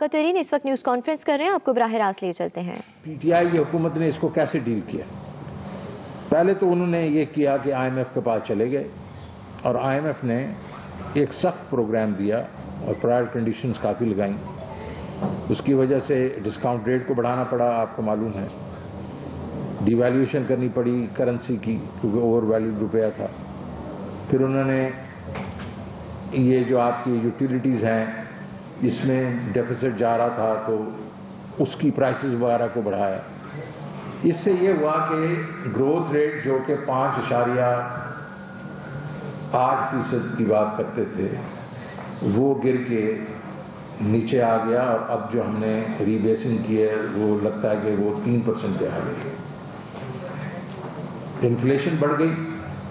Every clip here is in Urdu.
قطرین اس وقت نیوز کانفرنس کر رہے ہیں، آپ کو براہ راست لے چلتے ہیں۔ پی ٹی آئی کی حکومت نے اس کو کیسے ڈیل کیا؟ پہلے تو انہوں نے یہ کیا کہ آئی ایم ایف کے پاس چلے گئے اور آئی ایم ایف نے ایک سخت پروگرام دیا اور پرائر کنڈیشنز کافی لگائیں۔ اس کی وجہ سے ڈسکاؤنٹ ریٹ کو بڑھانا پڑا، آپ کو معلوم ہے، ڈی ویلیویشن کرنی پڑی کرنسی کی کیونکہ اوور ویلیوڈ روپیہ تھا۔ پھر انہوں نے یہ جو آپ کی یوٹیلیٹیز ہیں اس میں ڈیفیسٹ جا رہا تھا تو اس کی پرائسز وغیرہ کو بڑھایا۔ اس سے یہ ہوا کہ گروتھ ریٹ جو کہ 5.8% کی بات کرتے تھے وہ گر کے نیچے آ گیا، اور اب جو ہم نے ری بیسنگ کی ہے وہ لگتا ہے کہ وہ 3% پہ آ گئی۔ انفلیشن بڑھ گئی،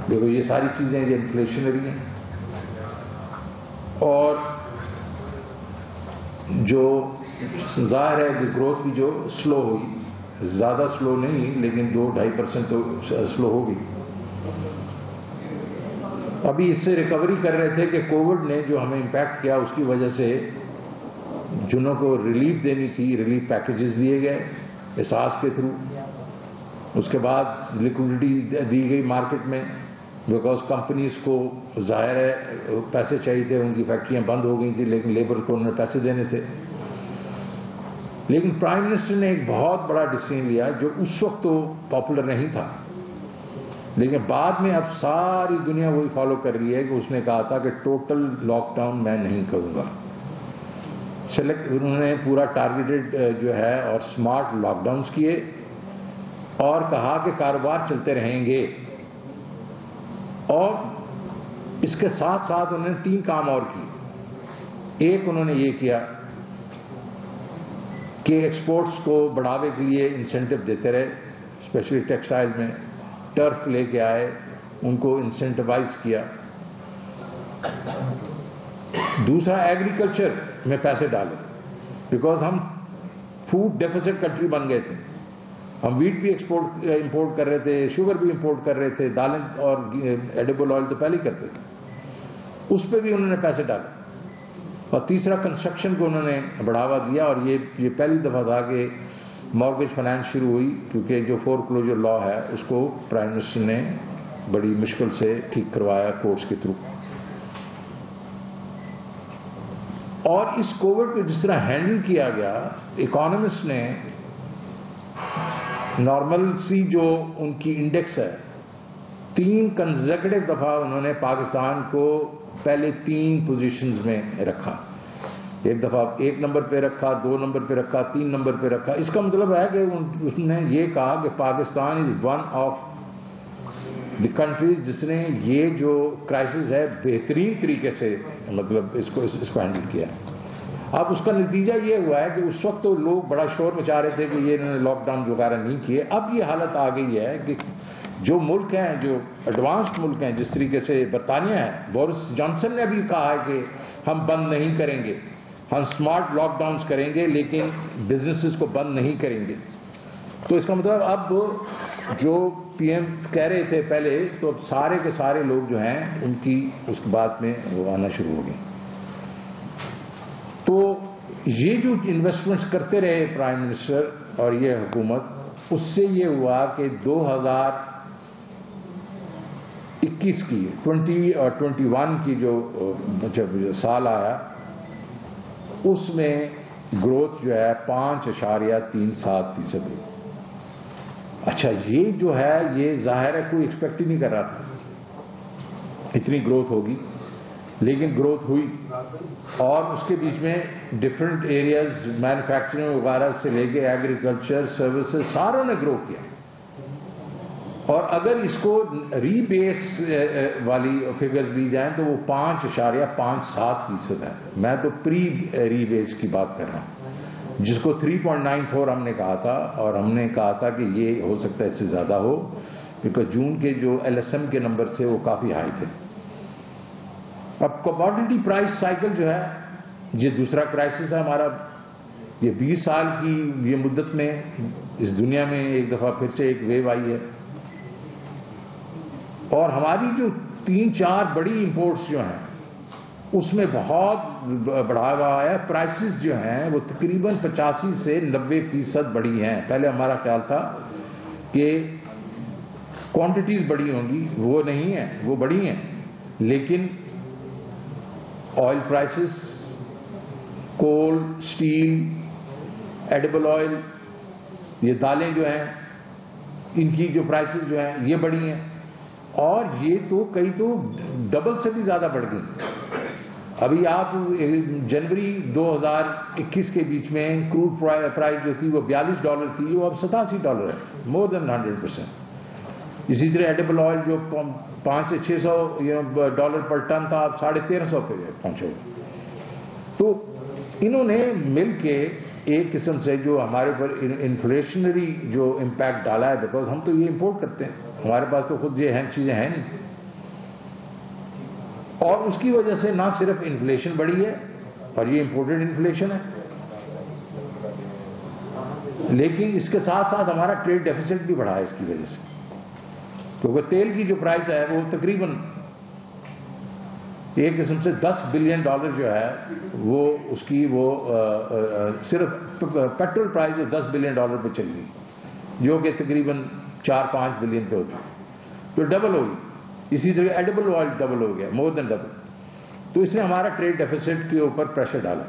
دیکھو یہ ساری چیزیں یہ انفلیشنری ہیں، اور جو ظاہر ہے کہ گروتھ بھی جو سلو ہوئی، زیادہ سلو نہیں لیکن 2-2.5% تو سلو ہوگی۔ ابھی اس سے ریکوری کر رہے تھے کہ کووڈ نے جو ہمیں امپیکٹ کیا اس کی وجہ سے جنہوں کو ریلیف دینی تھی، ریلیف پیکیجز دیے گئے احساس کے تھرو۔ اس کے بعد لیکوڈیٹی دی گئی مارکیٹ میں، بیکاز کمپنیز کو ظاہر ہے پیسے چاہیے تھے، ان کی فیکٹریاں بند ہو گئی تھیں لیکن لیبر کو انہوں نے پیسے دینے تھے۔ لیکن پرائم منسٹر نے ایک بہت بڑا ڈیسیژن لیا جو اس وقت تو پاپولر نہیں تھا، لیکن بعد میں اب ساری دنیا وہی فالو کر رہی ہے کہ اس نے کہا تھا کہ ٹوٹل لاک ڈاؤن میں نہیں کروں گا۔ انہوں نے پورا ٹارگیٹڈ جو ہے اور سمارٹ لاک ڈاؤنز کیے اور کہا کہ کاروبار چلتے رہیں گے، اور اس کے ساتھ ساتھ انہوں نے 3 کام اور کیے۔ ایک انہوں نے یہ کیا کہ ایکسپورٹس کو بڑھاوے کے لیے انسینٹو دیتے رہے، اسپیشلی ٹیکسٹائل میں ٹرف لے کے آئے، ان کو انسینٹیوائز کیا۔ دوسرا ایگریکلچر میں پیسے ڈالے، بیکاز ہم فوڈ ڈیفیسٹ کنٹری بن گئے تھے، ہم ویٹ بھی امپورٹ کر رہے تھے، شوگر بھی امپورٹ کر رہے تھے، دالیں اور ایڈیبل آئل تو پہلے ہی کرتے تھے، اس پہ بھی انہوں نے پیسے ڈالے۔ اور تیسرا کنسٹرکشن کو انہوں نے بڑھاوا دیا، اور یہ پہلی دفعہ تھا کہ مارگیج فائنانس شروع ہوئی، کیونکہ جو فور کلوجر لا ہے اس کو پرائم منسٹر نے بڑی مشکل سے ٹھیک کروایا کورٹس کے تھرو۔ اور اس کووڈ کو جس طرح ہینڈل کیا گیا، اکانومسٹ نے نارمل سی جو ان کی انڈیکس ہے 3 کنزیکٹو دفعہ انہوں نے پاکستان کو پہلے 3 پوزیشنز میں رکھا، ایک دفعہ 1 نمبر پہ رکھا، 2 نمبر پہ رکھا، 3 نمبر پہ رکھا۔ اس کا مطلب ہے کہ اس نے یہ کہا کہ Pakistan is one of the countries جس نے یہ جو کرائسس ہے بہترین طریقے سے مطلب اس کو ہینڈل کیا ہے۔ اب اس کا نتیجہ یہ ہوا ہے کہ اس وقت تو لوگ بڑا شور مچا رہے تھے کہ یہ انہوں نے لاک ڈاؤن وغیرہ نہیں کیے، اب یہ حالت آ گئی ہے کہ جو ملک ہیں، جو ایڈوانسڈ ملک ہیں، جس طریقے سے برطانیہ ہے، بورس جانسن نے بھی کہا ہے کہ ہم بند نہیں کریں گے، ہم سمارٹ لاک ڈاؤنز کریں گے لیکن بزنسز کو بند نہیں کریں گے۔ تو اس کا مطلب اب جو پی ایم کہہ رہے تھے پہلے، تو اب سارے کے سارے لوگ جو ہیں ان کی اس بات میں وہ آنا شروع ہو گئے۔ تو یہ جو انویسٹمنٹس کرتے رہے پرائم منسٹر اور یہ حکومت، اس سے یہ ہوا کہ 2021 کی 20 اور 21 کی جو جب سال آیا اس میں گروتھ جو ہے 5.37%۔ اچھا، یہ جو ہے یہ ظاہر ہے کوئی ایکسپیکٹ ہی نہیں کر رہا تھا اتنی گروتھ ہوگی، لیکن گروتھ ہوئی، اور اس کے بیچ میں ڈفرینٹ ایریاز مینوفیکچرنگ وغیرہ سے لے کے ایگریکلچر سروسز ساروں نے گرو کیا۔ اور اگر اس کو ری بیس والی فگرز لی جائیں تو وہ 5.57% ہے۔ میں تو پری ری بیس کی بات کر رہا ہوں، جس کو 3.94 ہم نے کہا تھا، اور ہم نے کہا تھا کہ یہ ہو سکتا ہے اس سے زیادہ ہو، کیونکہ جون کے جو ایل ایس ایم کے نمبر تھے وہ کافی ہائی تھے۔ اب کموڈٹی پرائس سائیکل جو ہے یہ دوسرا کرائسس ہے ہمارا، یہ 20 سال کی یہ مدت میں اس دنیا میں ایک دفعہ پھر سے ایک ویو آئی ہے، اور ہماری جو 3-4 بڑی امپورٹس جو ہیں اس میں بہت بڑھاوا آیا. پرائسز جو ہیں وہ تقریباً 85 سے 90% بڑھی ہیں. پہلے ہمارا خیال تھا کہ کوانٹٹیز بڑی ہوں گی، وہ نہیں ہیں، وہ بڑی ہیں، لیکن آئل پرائسز، کول، سٹیل، ایڈیبل آئل، یہ دالیں جو ہیں ان کی جو پرائسز جو ہیں یہ بڑی ہیں، اور یہ تو کئی تو ڈبل سے بھی زیادہ بڑھ گئی. ابھی آپ جنوری 2021 کے بیچ میں کروڈ پرائس جو تھی وہ $42 تھی، وہ اب $87 ہے، مور دین 100%. اسی طرح ایڈیبل آئل جو 500 سے 600 ڈالر پر ٹن تھا، اب 1350 پہ پہنچے ہوئے. تو انہوں نے مل کے ایک قسم سے جو ہمارے اوپر انفلیشنری جو امپیکٹ ڈالا ہے، بیکاز ہم تو یہ امپورٹ کرتے ہیں، ہمارے پاس تو خود یہ چیزیں ہیں نہیں، اور اس کی وجہ سے نہ صرف انفلیشن بڑھی ہے اور یہ امپورٹڈ انفلیشن ہے، لیکن اس کے ساتھ ساتھ ہمارا ٹریڈ ڈیفیسٹ بھی بڑھا ہے اس کی وجہ سے، کیونکہ تیل کی جو پرائس ہے وہ تقریباً ایک قسم سے $10 بلین جو ہے وہ اس کی وہ صرف پیٹرول پرائز $10 بلین پہ چل گئی، جو کہ تقریباً 4-5 بلین پہ ہوتی ہے، تو ڈبل ہو گئی. اسی طرح ایڈیبل آئل ڈبل ہو گیا، مور دین ڈبل. تو اس نے ہمارا ٹریڈ ڈیفیسٹ کے اوپر پریشر ڈالا.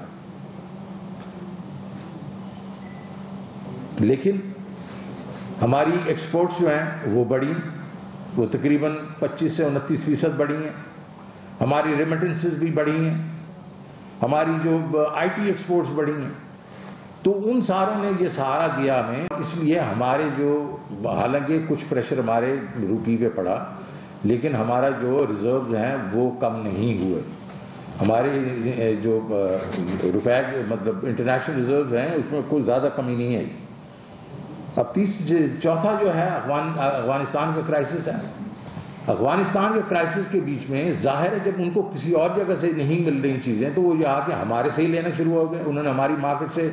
لیکن ہماری ایکسپورٹس جو ہیں وہ بڑی، وہ تقریباً 25 سے 29% بڑھی ہیں. ہماری ریمیٹنسز بھی بڑھی ہیں، ہماری جو آئی ٹی ایکسپورٹس بڑھی ہیں. تو ان ساروں نے یہ سہارا دیا ہمیں، اس لیے ہمارے جو حالانکہ کچھ پریشر ہمارے روپی پہ پڑا، لیکن ہمارا جو ریزروز ہیں وہ کم نہیں ہوئے. ہمارے جو روپے مطلب انٹرنیشنل ریزروز ہیں اس میں کوئی زیادہ کمی نہیں ہے. اب چوتھا جو ہے افغانستان کا کرائسس ہے. افغانستان کے کرائسس کے بیچ میں ظاہر ہے جب ان کو کسی اور جگہ سے نہیں مل رہی چیزیں تو وہ یہ آ کے ہمارے سے ہی لینا شروع ہو گئے. انہوں نے ہماری مارکیٹ سے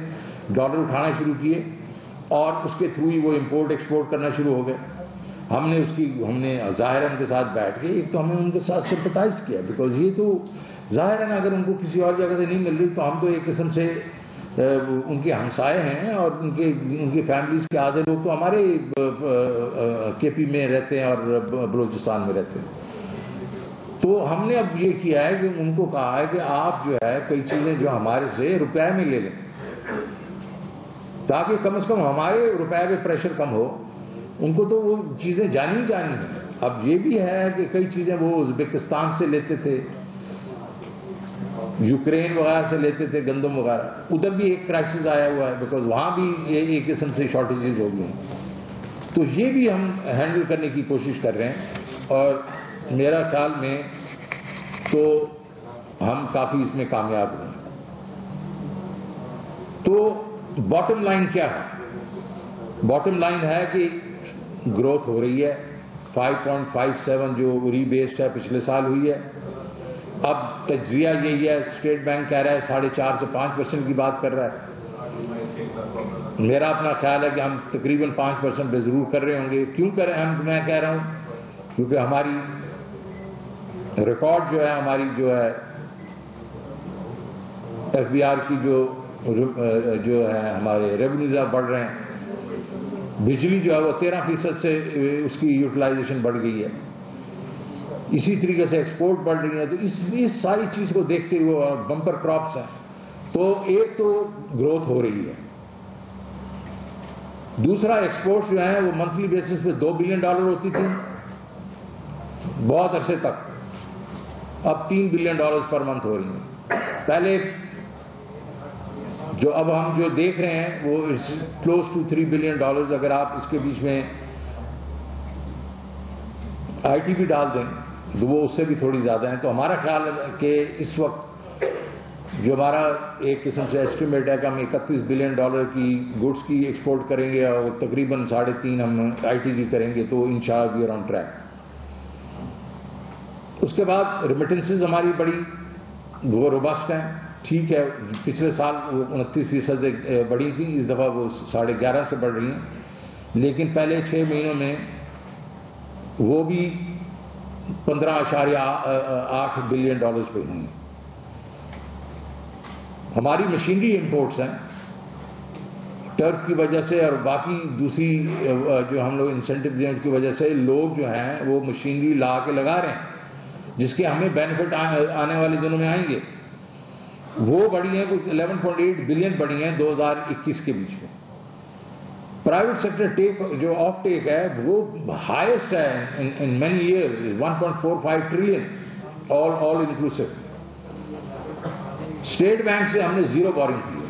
ڈالر اٹھانا شروع کیے اور اس کے تھرو ہی وہ امپورٹ ایکسپورٹ کرنا شروع ہو گئے. ہم نے ظاہر ان کے ساتھ بیٹھ کے ایک تو ہم نے ان کے ساتھ سمپتائز کیا، بیکاز یہ تو ظاہر ہے نا اگر ان کو کسی اور جگہ سے نہیں مل رہی تو ہم تو ایک قسم سے ان کے ہمسائے ہیں، اور ان کی فیملیز کے آدھے لوگ تو ہمارے کے پی میں رہتے ہیں اور بلوچستان میں رہتے ہیں. تو ہم نے اب یہ کیا ہے کہ ان کو کہا ہے کہ آپ جو ہے کئی چیزیں جو ہمارے سے روپے میں لے لیں تاکہ کم از کم ہمارے روپے پہ پریشر کم ہو. ان کو تو وہ چیزیں جانی ہیں. اب یہ بھی ہے کہ کئی چیزیں وہ ازبکستان سے لیتے تھے، یوکرین وغیرہ سے لیتے تھے، گندم وغیرہ. ادھر بھی ایک کرائسس آیا ہوا ہے بیکاز وہاں بھی یہ ایک قسم سے شارٹیجز ہو گئی ہیں. تو یہ بھی ہم ہینڈل کرنے کی کوشش کر رہے ہیں، اور میرا خیال میں تو ہم کافی اس میں کامیاب ہوئے. تو باٹم لائن کیا ہے؟ باٹم لائن ہے کہ گروتھ ہو رہی ہے. 5.57 جو ری بیسڈ ہے پچھلے سال ہوئی ہے. اب تجزیہ یہی ہے، اسٹیٹ بینک کہہ رہا ہے 4.5 سے 5% کی بات کر رہا ہے. میرا اپنا خیال ہے کہ ہم تقریباً 5% پہ ضرور کر رہے ہوں گے. کیوں کر رہے ہیں میں کہہ رہا ہوں کیونکہ ہماری ریکارڈ جو ہے، ہماری جو ہے ایف بی آر کی جو ہے ہمارے ریونیوز بڑھ رہے ہیں. بجلی جو ہے وہ 13% سے اس کی یوٹیلائزیشن بڑھ گئی ہے. اسی طریقے سے ایکسپورٹ بڑھ رہی ہے. تو اس ساری چیز کو دیکھتے ہوئے بمپر کراپس ہیں. تو ایک تو گروتھ ہو رہی ہے، دوسرا ایکسپورٹس جو ہیں وہ منتھلی بیسس پہ $2 بلین ہوتی تھی بہت عرصے تک، اب $3 بلین پر منتھ ہو رہی ہیں. پہلے جو اب ہم جو دیکھ رہے ہیں وہ کلوز ٹو $3 بلین. اگر آپ اس کے بیچ میں آئی ٹی بھی ڈال دیں تو وہ اس سے بھی تھوڑی زیادہ ہیں. تو ہمارا خیال ہے کہ اس وقت جو ہمارا ایک قسم سے ایسٹیمیٹ ہے کہ ہم $31 بلین کی گڈس کی ایکسپورٹ کریں گے اور تقریباً 3.5 ہم آئی ٹی کی کریں گے. تو انشاءاللہ وی آر آن ٹریک. اس کے بعد ریمیٹنسز ہماری بڑی وہ روبسٹ ہیں. ٹھیک ہے، پچھلے سال وہ 29% بڑھی تھی، اس دفعہ وہ 11.5 سے بڑھ رہی ہیں. لیکن پہلے 6 مہینوں میں وہ بھی $15.8 بلین پہ ہوئی. ہماری مشینری امپورٹس ہیں ٹرف کی وجہ سے اور باقی دوسری جو ہم لوگ انسینٹو دیں اس کی وجہ سے لوگ جو ہیں وہ مشینری لا کے لگا رہے ہیں جس کے ہمیں بینیفٹ آنے والے دنوں میں آئیں گے. وہ بڑی ہیں کچھ 11.8 بلین بڑی ہیں 2021 کے بیچ میں. پرائیویٹ سیکٹر ٹیک جو آف ٹیک ہے وہ ہائیسٹ ہے in many years 1.45 trillion all inclusive. State bank سے ہم نے زیرو بورنگ کی ہے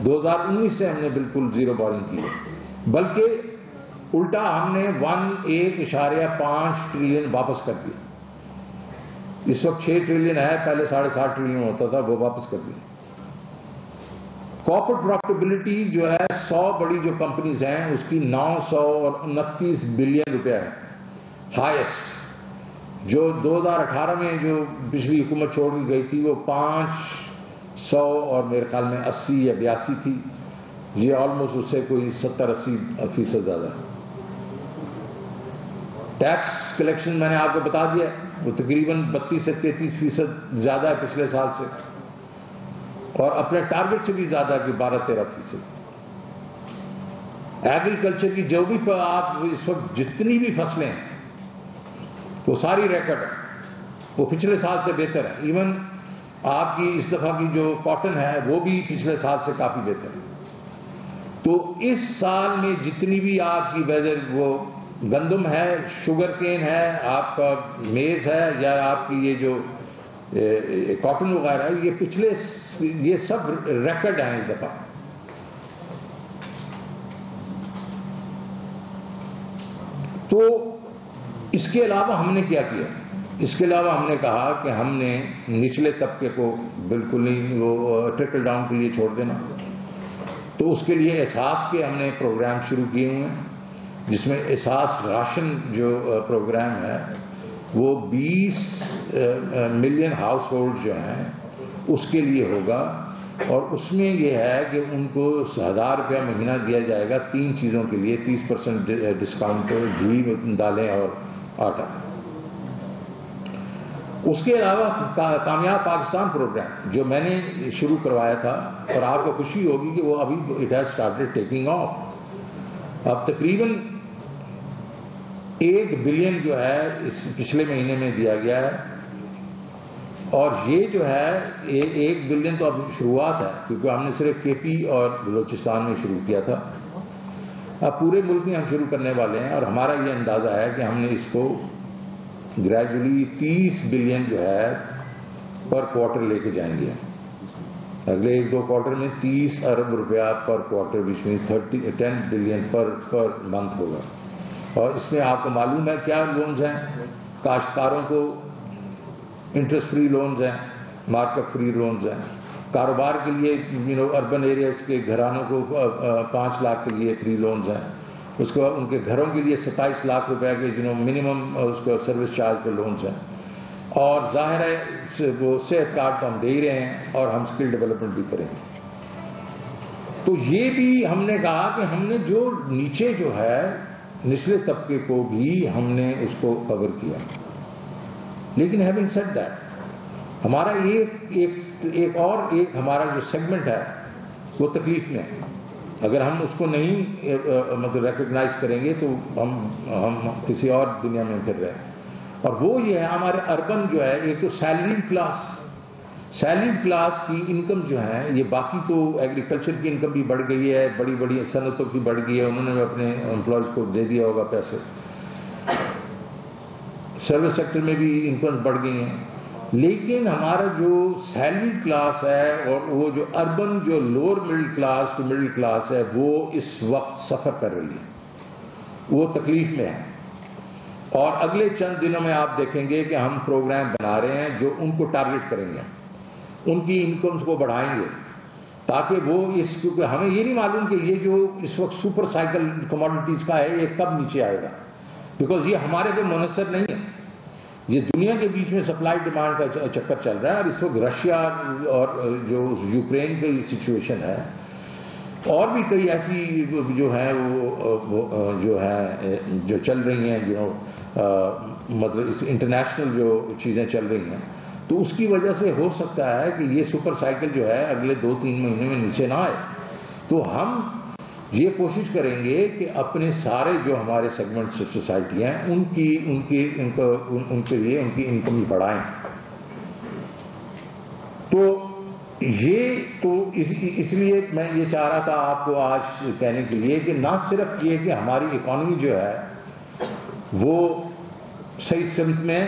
2019 سے ہم نے بالکل زیرو بورنگ کی ہے بلکہ الٹا ہم نے 1.5 ٹریلین واپس کر دیا. اس وقت 6 ٹریلین ہے پہلے 7.5 ٹریلین ہوتا تھا وہ واپس کر دیا. کارپوریٹ پروفٹیبلٹی جو ہے 100 بڑی جو کمپنیز ہیں اس کی 929 بلین روپیہ ہے ہائیسٹ. جو 2018 میں جو پچھلی حکومت چھوڑ کے گئی تھی وہ 500 اور میرے خیال میں 80 یا 82 تھی. یہ آلموسٹ اس سے کوئی 70-80% زیادہ ہے. ٹیکس کلیکشن میں نے آپ کو بتا دیا وہ تقریباً 32 سے 33% زیادہ ہے پچھلے سال سے اور اپنے ٹارگٹ سے بھی زیادہ کہ 12-13%. ایگریکلچر کی جو بھی آپ اس وقت جتنی بھی فصلیں ہیں وہ ساری ریکارڈ ہے وہ پچھلے سال سے بہتر ہے. ایون آپ کی اس دفعہ کی جو کاٹن ہے وہ بھی پچھلے سال سے کافی بہتر ہے. تو اس سال میں جتنی بھی آپ کی ویدر وہ گندم ہے شوگر کین ہے آپ کا میز ہے یا آپ کی یہ جو کاٹن وغیرہ ہے یہ پچھلے یہ سب ریکارڈ ہیں اس دفعہ. تو اس کے علاوہ ہم نے کیا کیا؟ اس کے علاوہ ہم نے کہا کہ ہم نے نچلے طبقے کو بالکل نہیں وہ ٹرکل ڈاؤن کے لیے چھوڑ دینا. تو اس کے لیے احساس کے ہم نے پروگرام شروع کیے ہوئے ہیں جس میں احساس راشن جو پروگرام ہے وہ 20 ملین ہاؤس ہولڈ جو ہیں اس کے لیے ہوگا. اور اس میں یہ ہے کہ ان کو 1000 روپیہ مہینہ دیا جائے گا 3 چیزوں کے لیے 30% ڈسکاؤنٹ پر گھی دالیں اور آٹا. اس کے علاوہ کامیاب پاکستان پروگرام جو میں نے شروع کروایا تھا اور آپ کو خوشی ہوگی کہ وہ ابھی it has started taking of. اب تقریباً 1 بلین جو ہے اس پچھلے مہینے میں دیا گیا ہے اور یہ جو ہے 1 بلین تو اب شروعات ہے کیونکہ ہم نے صرف کے پی اور بلوچستان میں شروع کیا تھا. اب پورے ملک میں ہم شروع کرنے والے ہیں اور ہمارا یہ اندازہ ہے کہ ہم نے اس کو گریجولی 30 بلین جو ہے پر کوارٹر لے کے جائیں گے. اگلے 1-2 کوارٹر میں 30 ارب روپیہ پر کوارٹر بیچ میں 10 بلین پر منتھ ہوگا. اور اس میں آپ کو معلوم ہے کیا لونز ہیں. کاشتکاروں کو انٹرسٹ فری لونز ہیں مارکیٹ فری لونز ہیں. کاروبار کے لیے اربن ایریاز کے گھرانوں کو 5 لاکھ کے لیے فری لونز ہیں. اس کے بعد ان کے گھروں کے لیے 27 لاکھ روپے کے منیمم اس کو سروس چارج کے لونز ہیں. اور ظاہر ہے وہ صحت کارڈ تو ہم دے ہی رہے ہیں اور ہم اسکل ڈیولپمنٹ بھی کریں گے. تو یہ بھی ہم نے کہا کہ ہم نے جو نیچے جو ہے نچلے طبقے کو بھی ہم نے اس کو کور کیا. لیکن ہیونگ سیڈ دیٹ ہمارا ایک ہمارا جو سیگمنٹ ہے وہ تکلیف میں ہے. اگر ہم اس کو نہیں مطلب ریکگنائز کریں گے تو ہم کسی اور دنیا میں پھر رہے ہیں. اور وہ یہ ہے ہمارے اربن جو ہے ایک تو سیلریڈ کلاس کی انکم جو ہے یہ باقی تو ایگریکلچر کی انکم بھی بڑھ گئی ہے بڑی صنعتوں کی بڑھ گئی ہے انہوں نے اپنے امپلائیز کو دے دیا ہوگا پیسے. سروس سیکٹر میں بھی انکم بڑھ گئی ہیں. لیکن ہمارا جو سیلری کلاس ہے اور وہ جو اربن جو لوور مڈل کلاس ہے وہ اس وقت سفر کر رہی ہے وہ تکلیف میں ہے. اور اگلے چند دنوں میں آپ دیکھیں گے کہ ہم پروگرام بنا رہے ہیں جو ان کو ٹارگٹ کریں گے ان کی انکمز کو بڑھائیں گے تاکہ وہ کیونکہ ہمیں یہ نہیں معلوم کہ یہ جو اس وقت سپر سائیکل کموڈٹیز کا ہے یہ کب نیچے آئے گا بیکاز یہ ہمارے پہ منحصر نہیں ہے. یہ دنیا کے بیچ میں سپلائی ڈیمانڈ کا چکر چل رہا ہے اور اس وقت رشیا اور جو یوکرین کی سچویشن ہے اور بھی کئی ایسی جو ہیں وہ جو ہے جو چل رہی ہیں جو مطلب اس انٹرنیشنل جو چیزیں چل رہی ہیں تو اس کی وجہ سے ہو سکتا ہے کہ یہ سپر سائیکل جو ہے اگلے 2-3 مہینے میں نیچے نہ آئے. تو ہم یہ کوشش کریں گے کہ اپنے سارے جو ہمارے سیگمنٹ سوسائٹی ہیں ان کے لیے ان کی انکم بڑھائیں. تو یہ تو اس لیے میں یہ چاہ رہا تھا آپ کو آج کہنے کے لیے کہ نہ صرف یہ کہ ہماری اکانومی جو ہے وہ صحیح سمت میں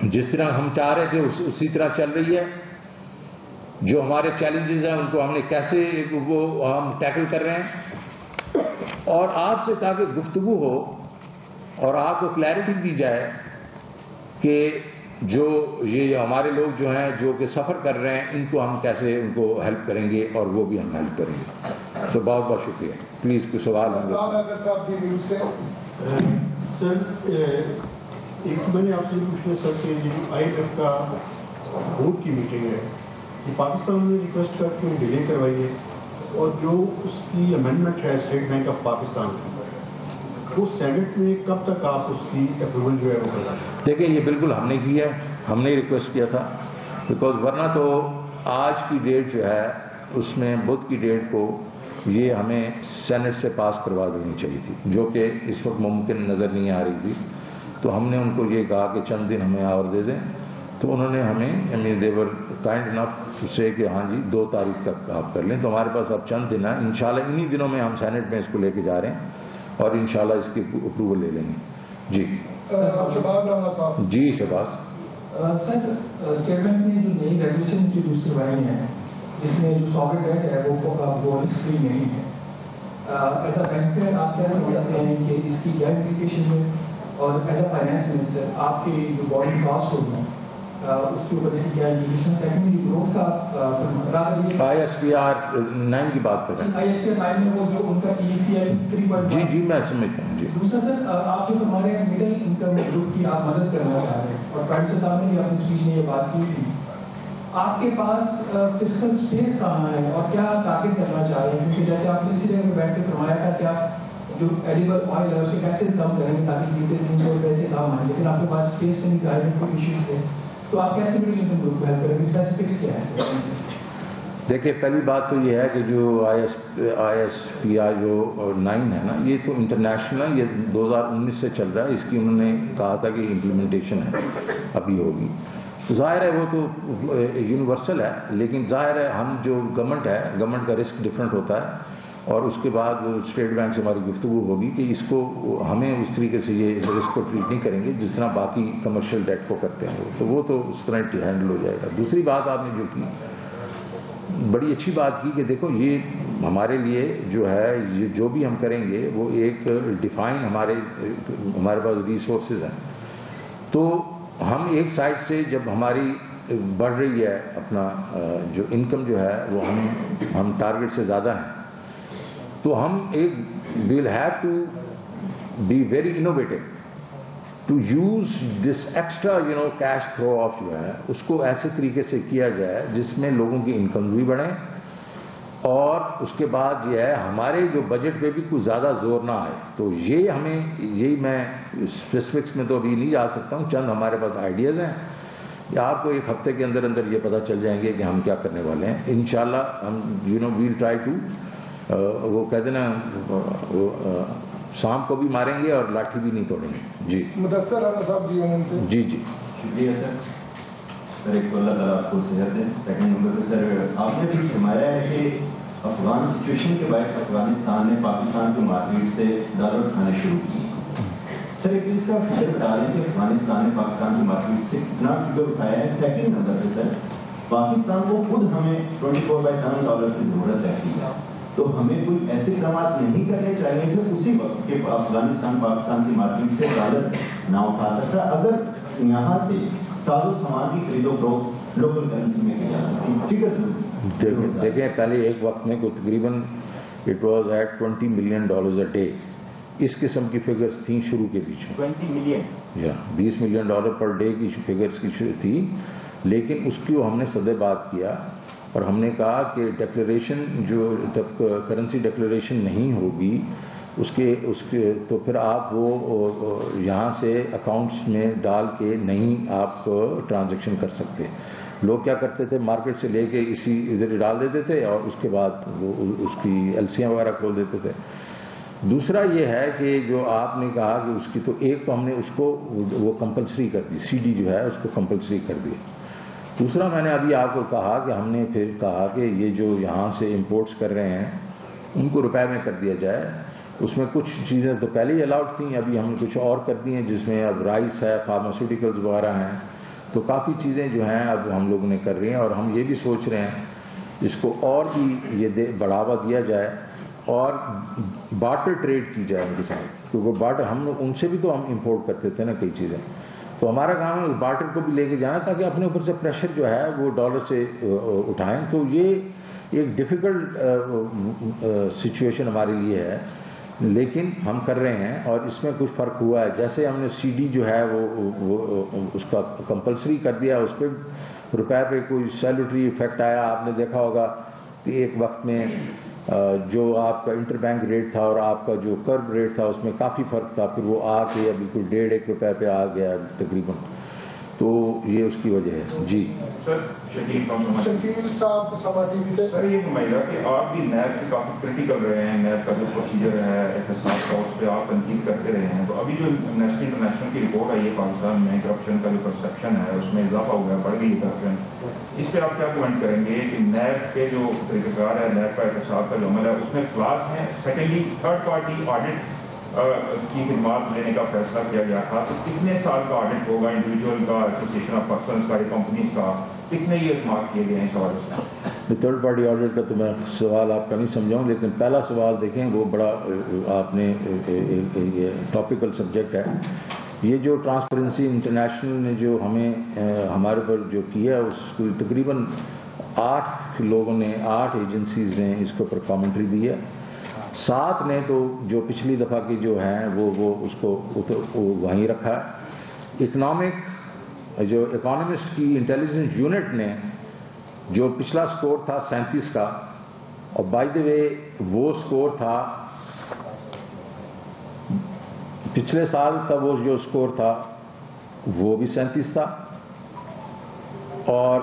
جس طرح ہم چاہ رہے تھے اسی طرح چل رہی ہے. جو ہمارے چیلنجز ہیں ان کو ہم نے کیسے وہ ہم ٹیکل کر رہے ہیں، اور آپ سے تاکہ گفتگو ہو اور آپ کو کلیئرٹی دی جائے کہ جو یہ ہمارے لوگ جو ہیں جو کہ سفر کر رہے ہیں ان کو ہم کیسے ان کو ہیلپ کریں گے اور وہ بھی ہم ہیلپ کریں گے. تو بہت بہت شکریہ. پلیز کوئی سوال ہوں گے. سر ایک میں نے آپ سے پوچھنا سر کہ جو آئی ایف کا بورڈ کی میٹنگ ہے یہ پاکستان نے ریکویسٹ کر کے ڈیلے کروائی ہے، اور جو اس کی امینڈمنٹ ہے اسٹیٹ بینک آف پاکستان وہ سینٹ میں کب تک آپ اس کی اپروول جو ہے وہ کریں؟ دیکھیں یہ بالکل ہم نے کیا ہے، ہم نے ریکویسٹ کیا تھا، بیکاز ورنہ تو آج کی ڈیٹ جو ہے اس میں بدھ کی ڈیٹ کو یہ ہمیں سینٹ سے پاس کروا دینی چاہیے تھی، جو کہ اس وقت ممکن نظر نہیں آ رہی تھی. تو ہم نے ان کو یہ کہا کہ چند دن ہمیں اور دے دیں. تو انہوں نے ہمیں دیور کائنڈ انف سے کہ ہاں جی 2 تاریخ تک آپ کر لیں. تو ہمارے پاس اب چند دن ہیں، انشاءاللہ انہی دنوں میں ہم سینٹ میں اس کو لے کے جا رہے ہیں اور انشاءاللہ اس کی اپروول لے لیں گے. جی جی شہباز. سر اسٹیٹ بینک نے جو نئی ریگولیشن انٹروڈیوس کروائی ہیں جس میں جو سافٹ ویئر ہے وہ رسک فری نہیں ہے، ایز اے بینکر آپ کیا سمجھتے ہیں کہ اس کی کیا امپلیکیشن ہے، اور ایز اے فائنانس منسٹر آپ کی جو بورڈنگ کاسٹ ہوگی اس کے اوپر اس کی کیا امپلیکیشن؟ سیکنڈلی گروتھ کا ISPR 9 کی بات کر رہے ہیں. ISPR 9 میں وہ جو ان کا TECI 3.1. جی جی میں سمجھتا ہوں. جی دوسرا سر آپ جو ہمارے مڈل انکم گروپ کی آپ مدد کرنا چاہ رہے ہیں، اور پرائم صاحب نے بھی اپنی اسپیچ میں یہ بات کی تھی، آپ کے پاس فسکل اسپیس کہاں ہے اور کیا ٹارگیٹ کرنا چاہ رہے ہیں؟ کیونکہ جیسے آپ نے اسی جگہ میں بیٹھ کے فرمایا تھا کہ آپ جو ایڈیبل آئل ہے اس کے ٹیکسز کم کریں گے تاکہ جیتے 300 روپئے سے کام آئیں، لیکن آپ کے پاس اسپیس نہیں پرائیویٹ کوئی ایشوز ہے، تو آپ کیسے مڈل انکم گروپ کو ہیلپ کریں گے؟ اسٹیٹسٹکس کیا ہے؟ دیکھیے پہلی بات تو یہ ہے کہ جو ISPR جو 9 ہے نا یہ تو انٹرنیشنل ہے، یہ 2019 سے چل رہا ہے. اس کی انہوں نے کہا تھا کہ امپلیمنٹیشن ہے ابھی ہوگی. ظاہر ہے وہ تو یونیورسل ہے، لیکن ظاہر ہے ہم جو گورنمنٹ کا رسک ڈفرینٹ ہوتا ہے، اور اس کے بعد اسٹیٹ بینک سے ہماری گفتگو ہوگی کہ اس کو ہمیں اس طریقے سے یہ رسک کو ٹریٹ نہیں کریں گے جس طرح باقی کمرشل ڈیٹ کو کرتے ہیں، تو وہ تو اس طرح ہینڈل ہو جائے گا. دوسری بات آپ نے جو کی بڑی اچھی بات کی کہ دیکھو یہ ہمارے لیے جو ہے یہ جو بھی ہم کریں گے وہ ایک ڈیفائن ہمارے پاس ریسورسز ہیں. تو ہم ایک سائڈ سے جب ہماری بڑھ رہی ہے اپنا جو انکم جو ہے وہ ہم ٹارگیٹ سے زیادہ ہیں، تو ہم ایک we'll have to be very innovative to use this extra cash throw off جو ہے اس کو ایسے طریقے سے کیا جائے جس میں لوگوں کی انکم بھی بڑھیں، اور اس کے بعد یہ ہے ہمارے جو بجٹ پہ بھی کوئی زیادہ زور نہ آئے. تو یہی میں اسپیسفکس میں تو ابھی نہیں جا سکتا ہوں، چند ہمارے پاس آئیڈیاز ہیں، آپ کو ایک ہفتے کے اندر یہ پتہ چل جائیں گے کہ ہم کیا کرنے والے ہیں. انشاءاللہ ہم we'll try to وہ کہتے ہیں نا وہ سانپ کو بھی ماریں گے اور لاٹھی بھی نہیں توڑیں گے. جی مدثر احمد صاحب جی جی شکریہ سر ایک تو اللہ تعالیٰ آپ کو صحت دیں. سیکنڈ نمبر پہ سر آپ نے بھی فرمایا ہے کہ افغان سچویشن کے بعد افغانستان نے پاکستان کی مارکیٹ سے ڈالر اٹھانے شروع کی. سر ایک اس کا فکر بتا رہے ہیں کہ افغانستان نے پاکستان کی مارکیٹ سے کتنا فکر اٹھایا ہے. سیکنڈ نمبر پہ سر پاکستان کو خود ہمیں 24/7 ڈالر کی ضرورت رہتی ہے، تو ہمیں کوئی ایسے اقدامات نہیں کرنے چاہیے جو اسی وقت کہ افغانستان پاکستان کی مارکیٹ سے ڈالر نہ اٹھا سکتا، اگر یہاں سے ساز و سامان کی خرید و فروخت لوکل کرنسی میں کی جا سکتی. دیکھیں پہلے ایک وقت میں کوئی تقریباً it was at $20 million a day, اس قسم کی فگرز تھیں شروع کے بیچ میں. 20 ملین یا $20 million پر ڈے کی فگرز کی تھی، لیکن اس کی ہم نے صدے بات کیا اور ہم نے کہا کہ ڈکلیریشن جو جب کرنسی ڈکلیریشن نہیں ہوگی اس کے تو پھر آپ وہ یہاں سے اکاؤنٹس میں ڈال کے نہیں آپ ٹرانزیکشن کر سکتے. لوگ کیا کرتے تھے، مارکیٹ سے لے کے اسی ادھر ڈال دیتے تھے اور اس کے بعد وہ اس کی LCیاں وغیرہ کھول دیتے تھے. دوسرا یہ ہے کہ جو آپ نے کہا کہ اس کی تو ایک تو ہم نے اس کو وہ کمپلسری کر دی، CD جو ہے اس کو کمپلسری کر دیا. دوسرا میں نے ابھی آپ کو کہا کہ ہم نے پھر کہا کہ یہ جو یہاں سے امپورٹس کر رہے ہیں ان کو روپے میں کر دیا جائے. اس میں کچھ چیزیں تو پہلے ہی الاؤڈ تھیں، ابھی ہم نے کچھ اور کر دی ہیں جس میں اب رائس ہے، فارماسیوٹیکلز وغیرہ ہیں. تو کافی چیزیں جو ہیں اب ہم لوگوں نے کر رہی ہیں اور ہم یہ بھی سوچ رہے ہیں اس کو اور بھی یہ بڑھاوا دیا جائے اور بارٹر ٹریڈ کی جائے ان کے ساتھ، کیونکہ بارٹر ہم لوگ ان سے بھی تو ہم امپورٹ کرتے تھے نا کئی چیزیں. تو ہمارا کام ہے اس بارٹر کو بھی لے کے جانا تاکہ اپنے اوپر سے پریشر جو ہے وہ ڈالر سے اٹھائیں. تو یہ ایک ڈیفیکلٹ سچویشن ہمارے لیے ہے، لیکن ہم کر رہے ہیں اور اس میں کچھ فرق ہوا ہے. جیسے ہم نے CD جو ہے وہ اس کا کمپلسری کر دیا، اس پہ روپے پہ کوئی سیلوٹری ایفیکٹ آیا. آپ نے دیکھا ہوگا کہ ایک وقت میں جو آپ کا انٹر بینک ریٹ تھا اور آپ کا جو کرب ریٹ تھا اس میں کافی فرق تھا، پھر وہ آ کے بالکل 1.5 روپے پہ آ گیا تقریباً. تو یہ اس کی وجہ ہے. جی سر، شکیل صاحب سماجی سے سر یہ نمائندہ کہ آپ بھی نیب سے کافی کریٹیکل رہے ہیں، نیب کا جو پروسیجر ہے احتساب کا اس پہ آپ تنقید کرتے رہے ہیں. تو ابھی جو امنیسٹی انٹرنیشنل کی رپورٹ آئی ہے پاکستان میں کرپشن کا جو پرسپشن ہے اس میں اضافہ ہوا ہے، بڑھ گئی ہے کرپشن. اس پہ آپ کیا کمنٹ کریں گے کہ نیب کے جو طریقہ کار ہے، نیب کا احتساب کا جو عمل ہے اس میں فلاس ہیں؟ سیکنڈلی تھرڈ پارٹی آڈٹ کی خدمات لینے کا فیصلہ کیا گیا تھا، تو کتنے سال کا آڈٹ ہوگا انڈیویجول کا، ایسوسیشن آف پرسنس کا، کمپنیز کا، کتنے یہ اعتماد کیے گئے ہیں اس حوالے سے؟ تھرڈ پارٹی آڈٹ کا تو میں سوال آپ کا نہیں سمجھاؤں، لیکن پہلا سوال دیکھیں وہ بڑا آپ نے ٹاپیکل سبجیکٹ ہے. یہ جو ٹرانسپیرنسی انٹرنیشنل نے جو ہمیں ہمارے پر جو کیا اس کو تقریباً 8 لوگوں نے، 8 ایجنسیز نے اس کے اوپر کامنٹری دی ہے. 7 نے تو جو پچھلی دفعہ کی جو ہیں وہ اس کو وہیں رکھا ہے. جو اکانومسٹ کی انٹیلیجنس یونٹ نے جو پچھلا سکور تھا 37 کا، اور بائی دی وے وہ سکور تھا پچھلے سال کا، وہ جو سکور تھا وہ بھی 37 تھا، اور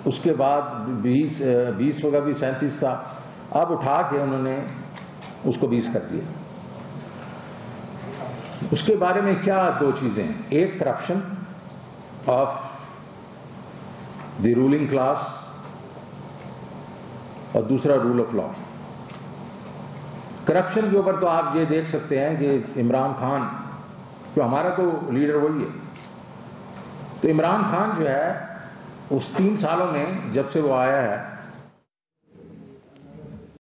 اس کے بعد 20 کا بھی 37 تھا. اب اٹھا کے انہوں نے اس کو 20 کر دیا. اس کے بارے میں کیا 2 چیزیں، ایک corruption of the ruling class اور دوسرا رول آف لا. کرپشن کے اوپر تو آپ یہ دیکھ سکتے ہیں کہ عمران خان، جو ہمارا تو لیڈر وہی ہے، تو عمران خان جو ہے اس 3 سالوں میں جب سے وہ آیا ہے